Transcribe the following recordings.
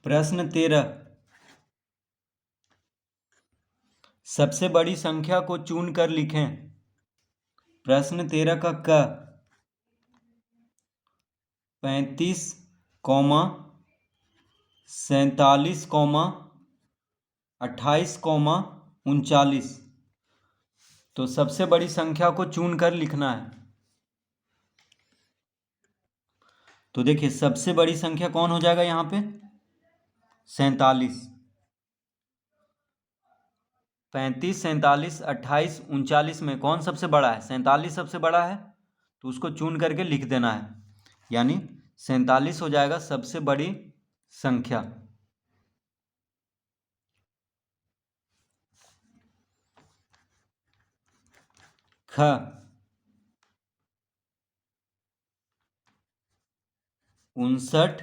प्रश्न 13। सबसे बड़ी संख्या को चुनकर लिखें। प्रश्न 13 का क 35, 47, 28, 39। तो सबसे बड़ी संख्या को चुनकर लिखना है। तो देखिए सबसे बड़ी संख्या कौन हो जाएगा यहाँ पे? 47। 35, 47, 28, 39 में कौन सबसे बड़ा है? 47 सबसे बड़ा है, तो उसको चुन करके लिख देना है। यानी 47 हो जाएगा सबसे बड़ी संख्या। ख 59,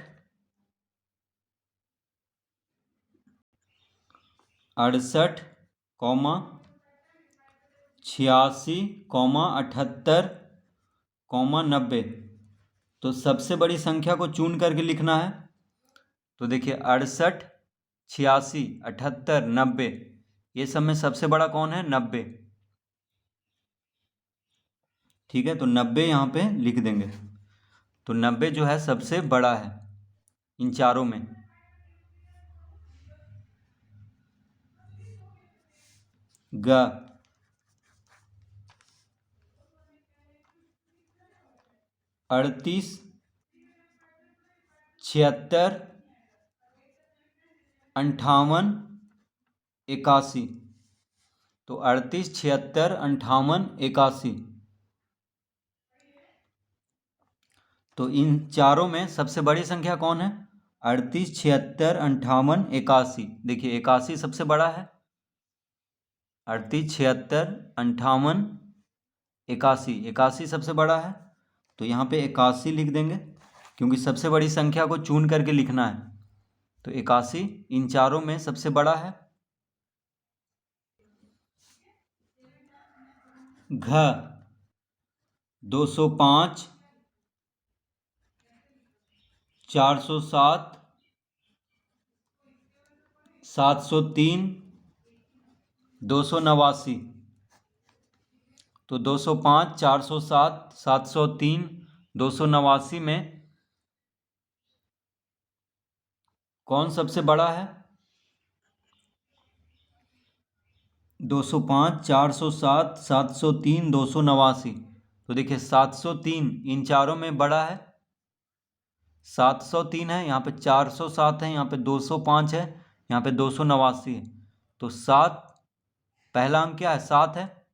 68, 86, 78, 90। तो सबसे बड़ी संख्या को चुन करके लिखना है। तो देखिए 68, 86, 78, 90, ये सब में सबसे बड़ा कौन है? 90। ठीक है, तो 90 यहाँ पे लिख देंगे। तो 90 जो है सबसे बड़ा है इन चारों में। ग 38, 76, 58, 81। तो 38, 76, 58, 81। तो इन चारों में सबसे बड़ी संख्या कौन है? 38, 76, 58, 81। देखिए 81 सबसे बड़ा है। 38, 76, 58, 81। 81 सबसे बड़ा है, तो यहाँ पे 81 लिख देंगे, क्योंकि सबसे बड़ी संख्या को चुन करके लिखना है। तो 81 इन चारों में सबसे बड़ा है। घ 205, 407, 703, 289। तो 205, 407, 703, 289 में कौन सबसे बड़ा है? 205, 407, 703, 289। तो देखिए 703 इन चारों में बड़ा है। 703 है, यहाँ पे 407 है, यहाँ पे 205 है, यहाँ पे 289 है। तो 7 पहला अंक क्या है? 7 है।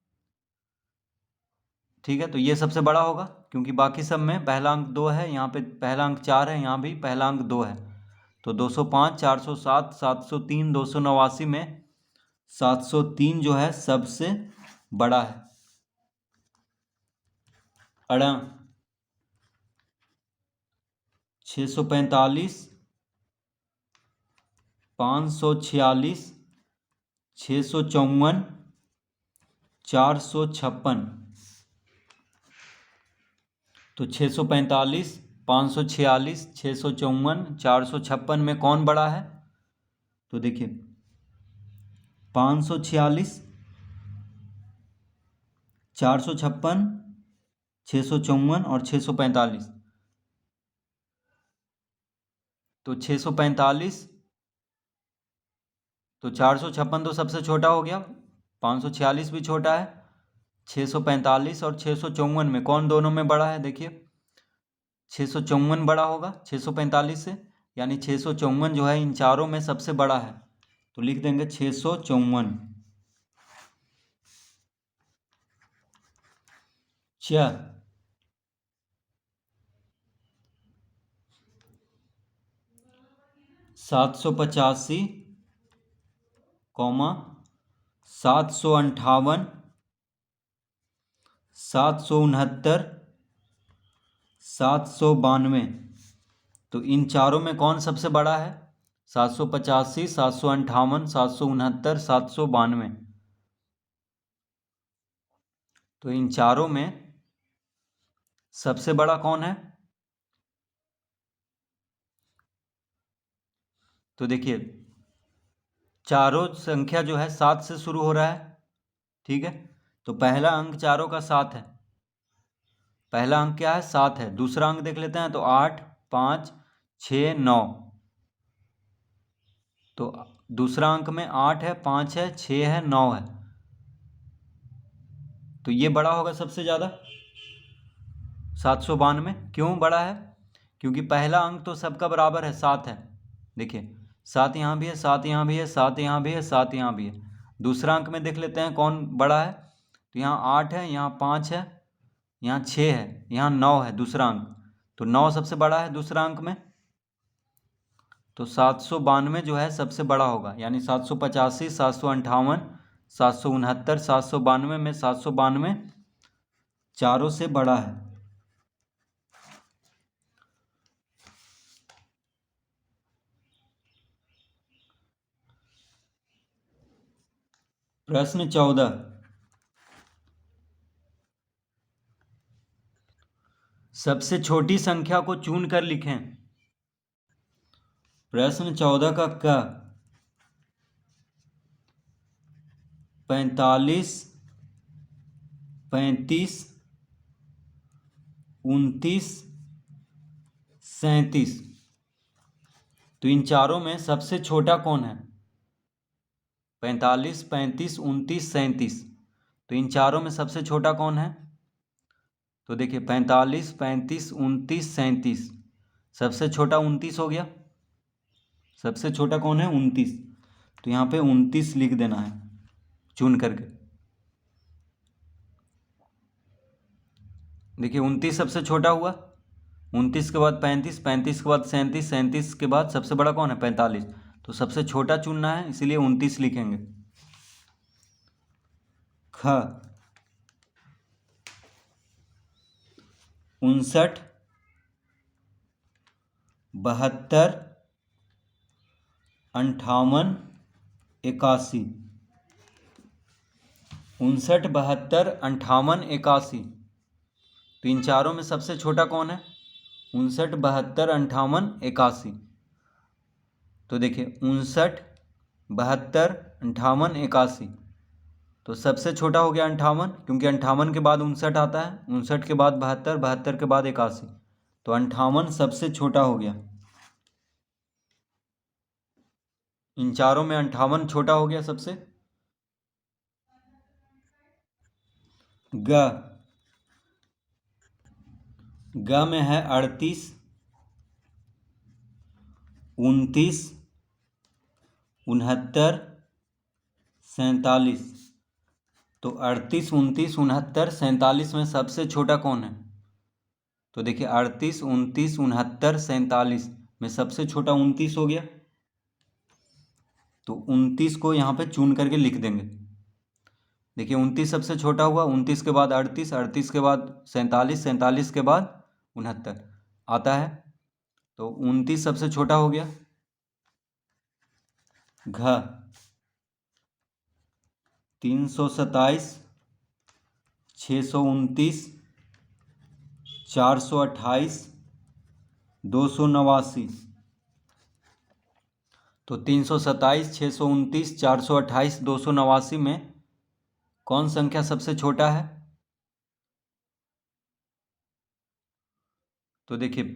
ठीक है, तो ये सबसे बड़ा होगा, क्योंकि बाकी सब में पहला अंक 2 है, यहाँ पे पहला अंक 4 है, यहाँ भी पहला अंक 2 है। तो 205, 407, 703, 289 में 703 जो है सबसे बड़ा है। अड़ा 645, 546, 654, 456। तो 645, 546, 654, 456 में कौन बड़ा है? तो देखिए 546, 456, 654 और 645। तो 645, तो 456 तो सबसे छोटा हो गया, 546 भी छोटा है। 645 और 654 में कौन दोनों में बड़ा है? देखिए 654 बड़ा होगा 645 से, यानी 654 जो है इन चारों में सबसे बड़ा है। तो लिख देंगे 654। च 785, 758, 769, 792। तो इन चारों में कौन सबसे बड़ा है? 785, 758, 769, 792। तो इन चारों में सबसे बड़ा कौन है? तो देखिए चारों संख्या जो है 7 से शुरू हो रहा है, ठीक है। तो पहला अंक चारों का 7 है, पहला अंक क्या है 7 है। दूसरा अंक देख लेते हैं, तो 8 5 6 9। तो दूसरा अंक में 8 है, 5 है, 6 है, 9 है। तो ये बड़ा होगा सबसे ज़्यादा 792। क्यों बड़ा है? क्योंकि पहला अंक तो सबका बराबर है, 7 है। देखिए 7 यहाँ भी है, 7 यहाँ भी है, 7 यहाँ भी है, 7 यहाँ भी है। दूसरा अंक में देख लेते हैं कौन बड़ा है। तो यहाँ 8 है, यहाँ 5 है, यहाँ 6 है, यहाँ 9 है दूसरा अंक। तो 9 सबसे बड़ा है दूसरा अंक में। तो 792 जो है सबसे बड़ा होगा, यानी 785 758 769 792 में 792 चारों से बड़ा है। प्रश्न 14, सबसे छोटी संख्या को चुनकर लिखें। प्रश्न 14 का क 45 35 29 37। तो इन चारों में सबसे छोटा कौन है? 45 35 29 37। तो इन चारों में सबसे छोटा कौन है? तो देखिए 45 35 29 37, सबसे छोटा 29 हो गया। सबसे छोटा कौन है? 29। तो यहाँ पे 29 लिख देना है चुन करके। देखिए 29 सबसे छोटा हुआ, 29 के बाद 35, 35 के बाद 37, 37 के बाद सबसे बड़ा कौन है? 45। तो सबसे छोटा चुनना है, इसीलिए 29 लिखेंगे। ख 59 72 58 81। 59 72 58 81। तो इन चारों में सबसे छोटा कौन है? 59 72 58 81। तो देखिए 59 72 58 81। तो सबसे छोटा हो गया 58, क्योंकि 58 के बाद 59 आता है, 59 के बाद 72, 72 के बाद 81। तो 58 सबसे छोटा हो गया। इन चारों में 58 छोटा हो गया सबसे। ग में है 38 29 69 47। तो 38 29 69 47 में सबसे छोटा कौन है? तो देखिए 38 29 69 47 में सबसे छोटा 29 हो गया। तो 29 को यहाँ पे चुन करके लिख देंगे। देखिए 29 सबसे छोटा हुआ, 29 के बाद 38, 38 के बाद 47, 47 के बाद 69 आता है। तो 29 सबसे छोटा हो गया। घ 327 629 428 289। तो 327 629 428 289 में कौन संख्या सबसे छोटा है? तो देखिए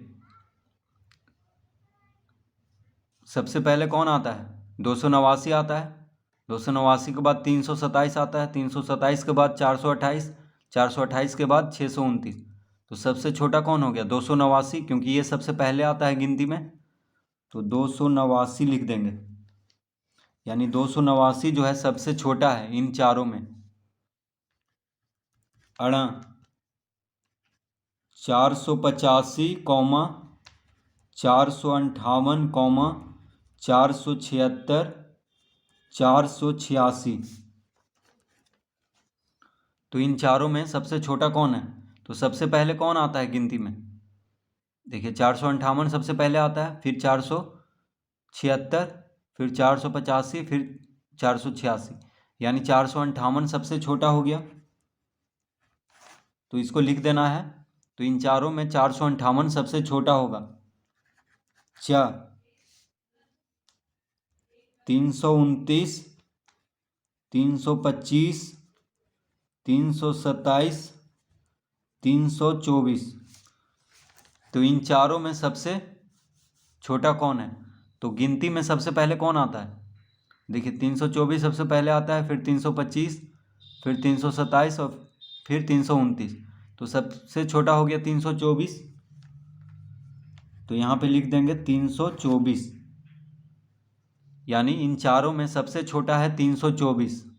सबसे पहले कौन आता है? 289 आता है। 289 के बाद 327 आता है, 327 के बाद 428, 428 के बाद 629। तो सबसे छोटा कौन हो गया? 289, क्योंकि ये सबसे पहले आता है गिनती में। तो 289 लिख देंगे, यानी 289 जो है सबसे छोटा है इन चारों में। अड़ा 485 458 476 486। तो इन चारों में सबसे छोटा कौन है? तो सबसे पहले कौन आता है गिनती में? देखिए 458 सबसे पहले आता है, फिर 476, फिर 485, फिर 486, यानी 458 सबसे छोटा हो गया। तो इसको लिख देना है। तो इन चारों में 458 सबसे छोटा होगा। च 329, 325, 327, 324। तो इन चारों में सबसे छोटा कौन है? तो गिनती में सबसे पहले कौन आता है? देखिए 324 सबसे पहले आता है, फिर 325, फिर 327 और फिर 329। तो सबसे छोटा हो गया 324, तो यहाँ पे लिख देंगे 324, यानी इन चारों में सबसे छोटा है 324।